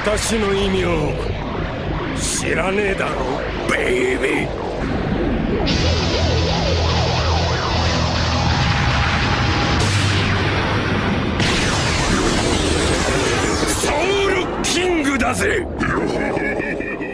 私の意味を知らねえだろ、ベイビー。ソウルキングだぜ。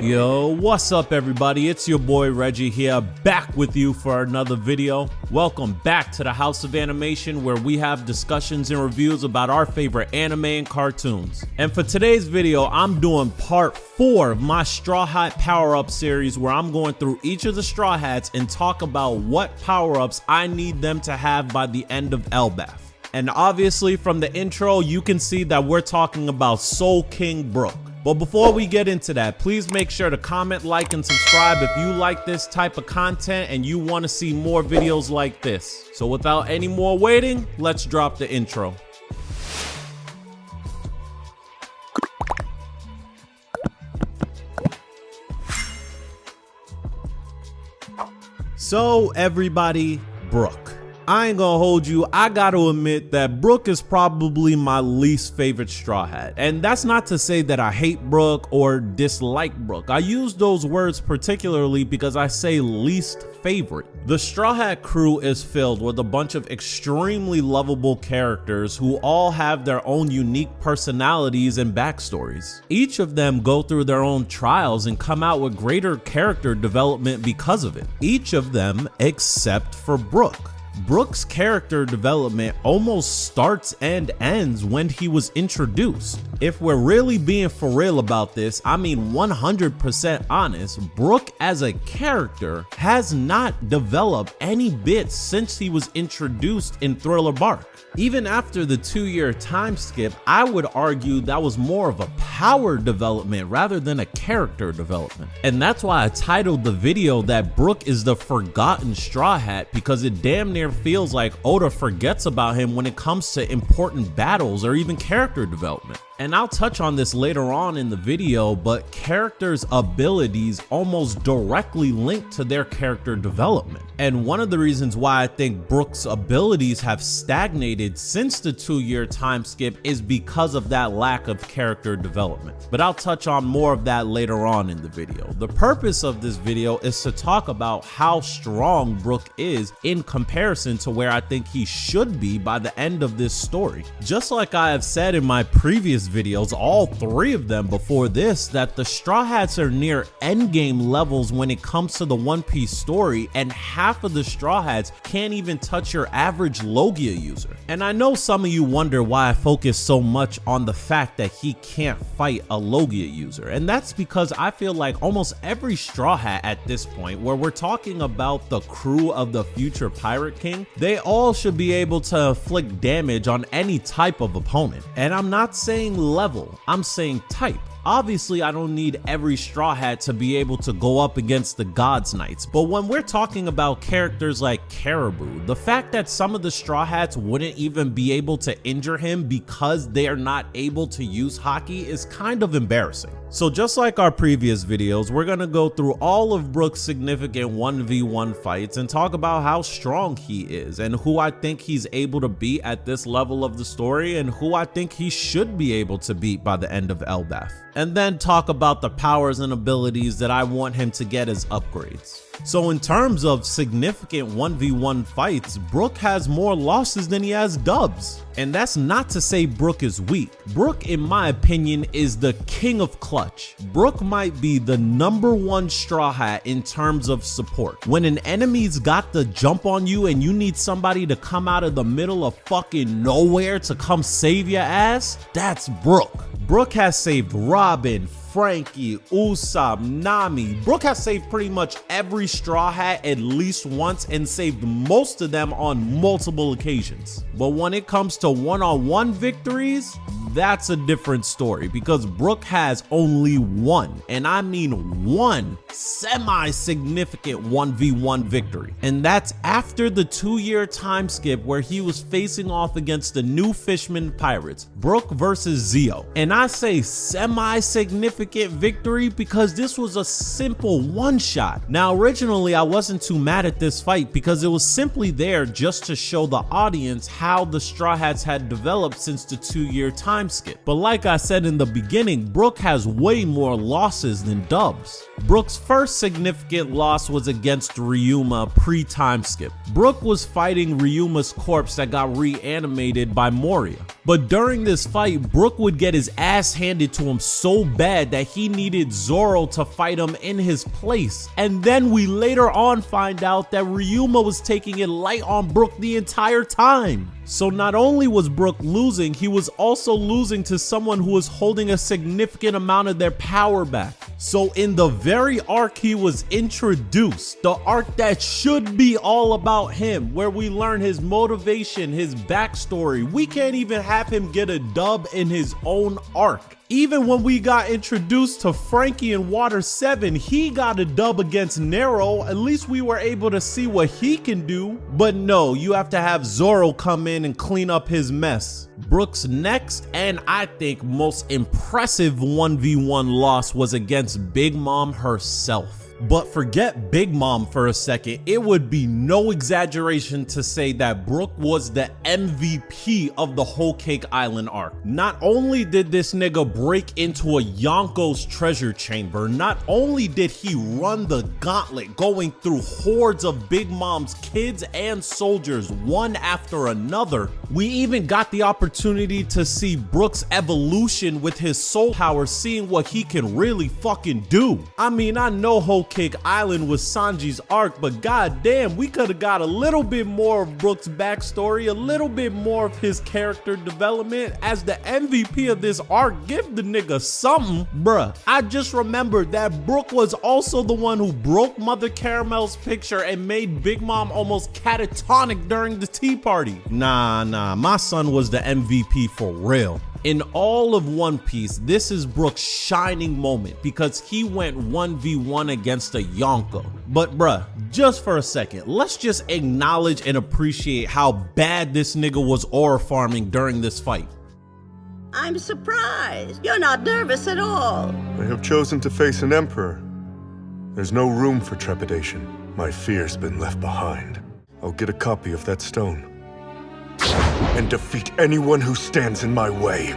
Yo, what's up everybody? It's your boy Reggie here, back with you for another video. Welcome back to the House of Animation, where we have discussions and reviews about our favorite anime and cartoons. And for today's video, I'm doing part 4 of my Straw Hat power-up series, where I'm going through each of the Straw Hats and talk about what power-ups I need them to have by the end of Elbaf. And obviously from the intro, you can see that we're talking about Soul King Brook. But before we get into that, please make sure to comment, like, and subscribe if you like this type of content and you want to see more videos like this. So without any more waiting, let's drop the intro. So everybody, Brook. I ain't gonna hold you, I gotta admit that Brook is probably my least favorite Straw Hat. And that's not to say that I hate Brook or dislike Brook. I use those words particularly because I say least favorite. The Straw Hat crew is filled with a bunch of extremely lovable characters who all have their own unique personalities and backstories. Each of them go through their own trials and come out with greater character development because of it. Each of them except for Brook. Brook's character development almost starts and ends when he was introduced. If we're really being for real about this, I mean 100% honest, Brook as a character has not developed any bit since he was introduced in Thriller Bark. Even after the 2-year time skip, I would argue that was more of a power development rather than a character development. And that's why I titled the video that Brook is the forgotten Straw Hat, because it damn near feels like Oda forgets about him when it comes to important battles or even character development. And I'll touch on this later on in the video, but characters' abilities almost directly link to their character development. And one of the reasons why I think Brook's abilities have stagnated since the 2-year time skip is because of that lack of character development. But I'll touch on more of that later on in the video. The purpose of this video is to talk about how strong Brook is in comparison to where I think he should be by the end of this story. Just like I have said in my previous videos, all 3 of them before this, that the Straw Hats are near endgame levels when it comes to the One Piece story, and half of the Straw Hats can't even touch your average Logia user. And I know some of you wonder why I focus so much on the fact that he can't fight a Logia user, and that's because I feel like almost every Straw Hat at this point, where we're talking about the crew of the future Pirate King, they all should be able to inflict damage on any type of opponent. And I'm not saying level, I'm saying type. Obviously, I don't need every Straw Hat to be able to go up against the God's Knights, but when we're talking about characters like Caribou, the fact that some of the Straw Hats wouldn't even be able to injure him because they are not able to use Haki is kind of embarrassing. So just like our previous videos, we're gonna go through all of Brook's significant 1v1 fights and talk about how strong he is and who I think he's able to beat at this level of the story and who I think he should be able to beat by the end of Elbaf. And then talk about the powers and abilities that I want him to get as upgrades. So in terms of significant 1v1 fights, Brook has more losses than he has dubs. And that's not to say Brook is weak. Brook, in my opinion, is the king of clutch. Brook might be the #1 Straw Hat in terms of support. When an enemy's got the jump on you and you need somebody to come out of the middle of fucking nowhere to come save your ass, that's Brook. Brook has saved Robin, Frankie, Usopp, Nami. Brook has saved pretty much every Straw Hat at least once and saved most of them on multiple occasions. But when it comes to one-on-one victories, that's a different story, because Brook has only one, and I mean one, semi-significant 1v1 victory. And that's after the 2-year time skip where he was facing off against the new Fishman Pirates, Brook versus Zio. And I say semi-significant victory because this was a simple one-shot. Now, originally I wasn't too mad at this fight because it was simply there just to show the audience how the Straw Hats had developed since the 2-year time time skip. But like I said in the beginning, Brook has way more losses than dubs. Brook's first significant loss was against Ryuma pre-time skip. Brook was fighting Ryuma's corpse that got reanimated by Moria. But during this fight, Brook would get his ass handed to him so bad that he needed Zoro to fight him in his place. And then we later on find out that Ryuma was taking it light on Brook the entire time. So not only was Brook losing, he was also losing to someone who was holding a significant amount of their power back. So in the very arc he was introduced, the arc that should be all about him, where we learn his motivation, his backstory, we can't even have him get a dub in his own arc. Even when we got introduced to Frankie in Water 7, he got a dub against Nero. At least we were able to see what he can do. But no, you have to have Zoro come in and clean up his mess. Brook's next and I think most impressive 1v1 loss was against Big Mom herself. But forget Big Mom for a second, it would be no exaggeration to say that Brook was the MVP of the Whole Cake Island arc. Not only did this nigga break into a Yonko's treasure chamber, not only did he run the gauntlet going through hordes of Big Mom's kids and soldiers one after another, we even got the opportunity to see Brook's evolution with his soul power, seeing what he can really fucking do. I mean, I know Whole Cake Island was Sanji's arc, but goddamn, we could have got a little bit more of Brook's backstory, a little bit more of his character development. As the MVP of this arc, give the nigga something. Bruh, I just remembered that Brook was also the one who broke Mother Caramel's picture and made Big Mom almost catatonic during the tea party. Nah, my son was the MVP for real. In all of One Piece, this is Brook's shining moment because he went 1v1 against a Yonko. But bruh, just for a second, let's just acknowledge and appreciate how bad this nigga was aura farming during this fight. I'm surprised. You're not nervous at all. I have chosen to face an emperor. There's no room for trepidation. My fear's been left behind. I'll get a copy of that stone and defeat anyone who stands in my way.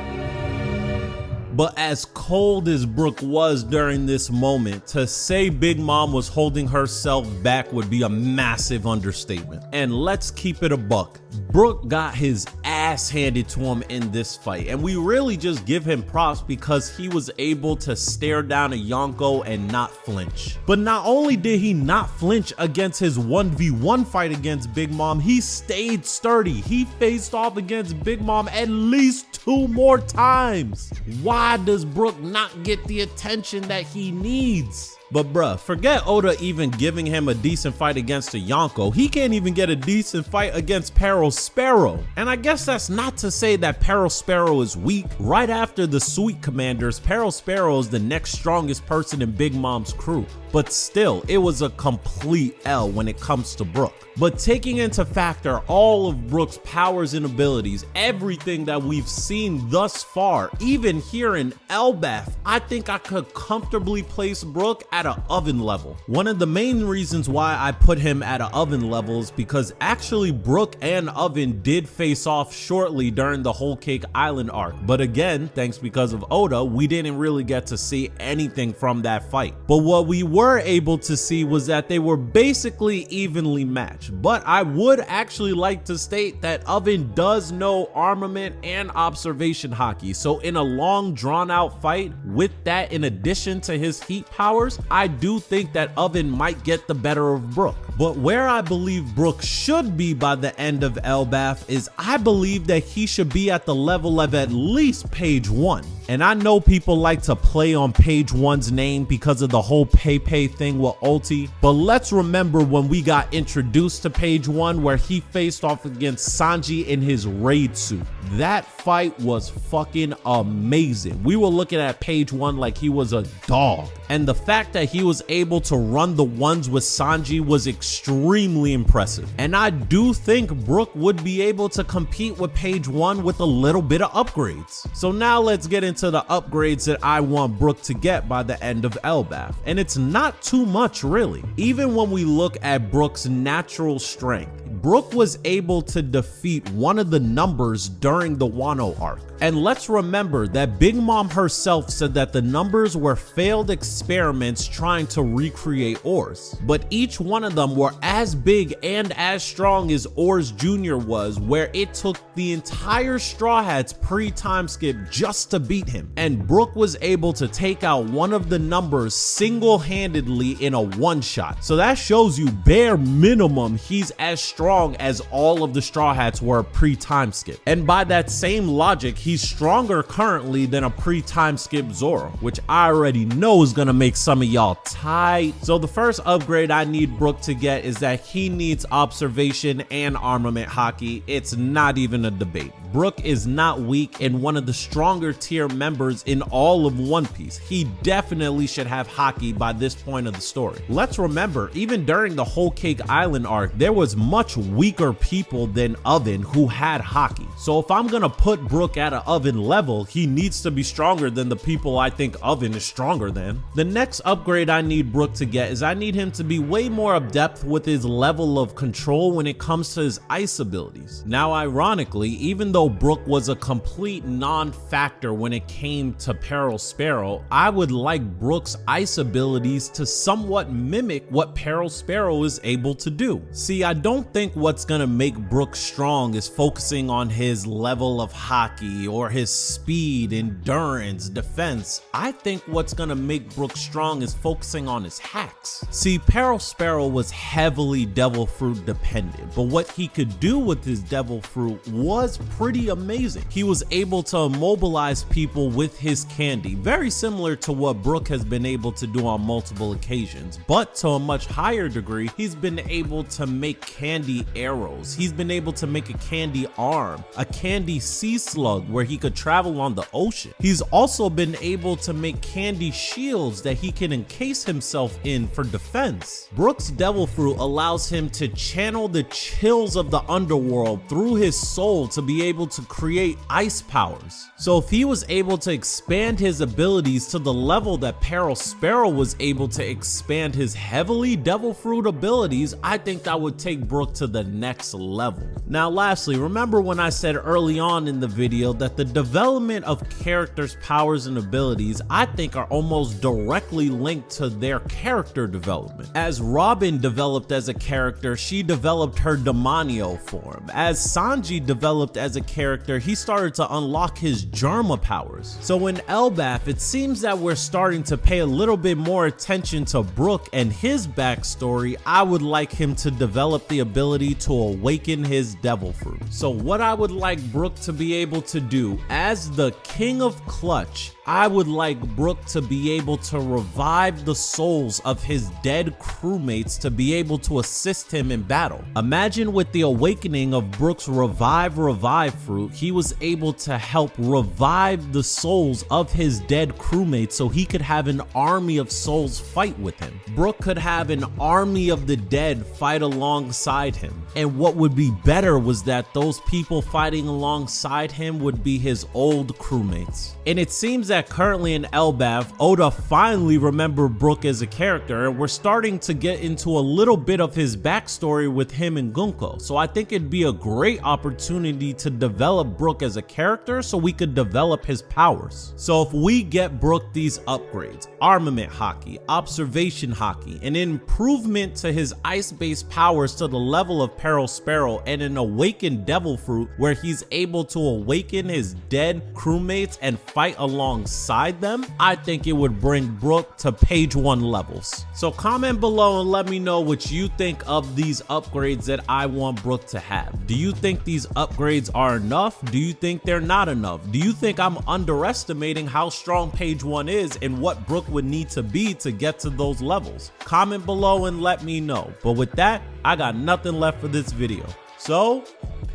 But as cold as Brook was during this moment, to say Big Mom was holding herself back would be a massive understatement. And let's keep it a buck. Brook got his ass handed to him in this fight, and we really just give him props because he was able to stare down a Yonko and not flinch. But not only did he not flinch against his 1v1 fight against Big Mom, he stayed sturdy. He faced off against Big Mom at least 2 more times. Why does Brook not get the attention that he needs? But bruh, forget Oda even giving him a decent fight against a Yonko. He can't even get a decent fight against Peril Sparrow. And I guess that's not to say that Peril Sparrow is weak. Right after the Sweet Commanders, Peril Sparrow is the next strongest person in Big Mom's crew. But still, it was a complete L when it comes to Brook. But taking into factor all of Brook's powers and abilities, everything that we've seen thus far, even here in Elbaf, I think I could comfortably place Brook at an oven level. One of the main reasons why I put him at an oven level is because actually Brook and Oven did face off shortly during the Whole Cake Island arc. But again, thanks because of Oda, we didn't really get to see anything from that fight. But what we were able to see was that they were basically evenly matched. But I would actually like to state that Oven does know armament and observation hockey. So in a long drawn out fight with that, in addition to his heat powers, I do think that Oven might get the better of Brook. But where I believe Brook should be by the end of Elbaf is I believe that he should be at the level of at least page 1. And I know people like to play on page 1's name because of the whole Pei thing with Ulti, but let's remember when we got introduced to page 1 where he faced off against Sanji in his raid suit. That fight was fucking amazing. We were looking at page 1 like he was a dog. And the fact that he was able to run the ones with Sanji was extremely impressive. And I do think Brook would be able to compete with page 1 with a little bit of upgrades. So now let's get into the upgrades that I want Brook to get by the end of Elbaf. And it's not too much really. Even when we look at Brook's natural strength, Brook was able to defeat one of the numbers during the Wano arc. And let's remember that Big Mom herself said that the numbers were failed experiments trying to recreate Oars, but each one of them were as big and as strong as Oars Jr. was, where it took the entire Straw Hats pre-time skip just to beat him. And Brook was able to take out one of the numbers single-handedly in a one-shot. So that shows you bare minimum he's as strong as all of the Straw Hats were pre-time skip. And by that same logic, he's stronger currently than a pre-time skip Zoro, which I already know is gonna make some of y'all tight. So the first upgrade I need Brook to get is that he needs observation and armament haki. It's not even a debate. Brook is not weak and one of the stronger tier members in all of One Piece. He definitely should have haki by this point of the story. Let's remember, even during the Whole Cake Island arc, there was much weaker people than Oven who had haki. So if I'm gonna put Brook at an Oven level, he needs to be stronger than the people I think Oven is stronger than. The next upgrade I need Brook to get is I need him to be way more adept with his level of control when it comes to his ice abilities. Now ironically, even though Brook was a complete non-factor when it came to Peril Sparrow, I would like Brook's ice abilities to somewhat mimic what Peril Sparrow is able to do. See, I don't think what's gonna make Brook strong is focusing on his level of haki or his speed, endurance, defense. I think what's gonna make Brook strong is focusing on his hacks. See, Peril Sparrow was heavily Devil Fruit dependent, but what he could do with his Devil Fruit was pretty amazing. He was able to immobilize people with his candy, very similar to what Brook has been able to do on multiple occasions, but to a much higher degree, he's been able to make candy arrows. He's been able to make a candy arm, a candy sea slug where he could travel on the ocean. He's also been able to make candy shields that he can encase himself in for defense. Brook's Devil Fruit allows him to channel the chills of the underworld through his soul to be able to create ice powers. So if he was able to expand his abilities to the level that Peril Sparrow was able to expand his heavily Devil Fruit abilities, I think that would take Brook to the next level. Now lastly, remember when I said early on in the video that the development of characters' powers and abilities I think are almost directly linked to their character development. As Robin developed as a character, she developed her Demonio form. As Sanji developed as a character, he started to unlock his Germa powers. So in Elbaf, it seems that we're starting to pay a little bit more attention to Brook and his backstory. I would like him to develop the ability to awaken his Devil Fruit. So what I would like Brook to be able to do as the King of Clutch, I would like Brook to be able to revive the souls of his dead crewmates to be able to assist him in battle. Imagine with the awakening of Brook's Revive fruit, he was able to help revive the souls of his dead crewmates so he could have an army of souls fight with him. Brook could have an army of the dead fight alongside him. And what would be better was that those people fighting alongside him would be his old crewmates. And it seems that currently in Elbaf, Oda finally remembered Brook as a character, and we're starting to get into a little bit of his backstory with him and Gunko. So I think it'd be a great opportunity to develop Brook as a character so we could develop his powers. So if we get Brook these upgrades, armament haki, observation haki, an improvement to his ice-based powers to the level of Peril Sparrow, and an awakened Devil Fruit where he's able to awaken his dead crewmates and fight alongside them, I think it would bring Brook to page 1 levels. So comment below and let me know what you think of these upgrades that I want Brook to have. Do you think these upgrades are enough? Do you think they're not enough? Do you think I'm underestimating how strong page 1 is and what Brook would need to be to get to those levels? Comment below and let me know. But with that, I got nothing left for this video. So,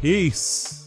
peace.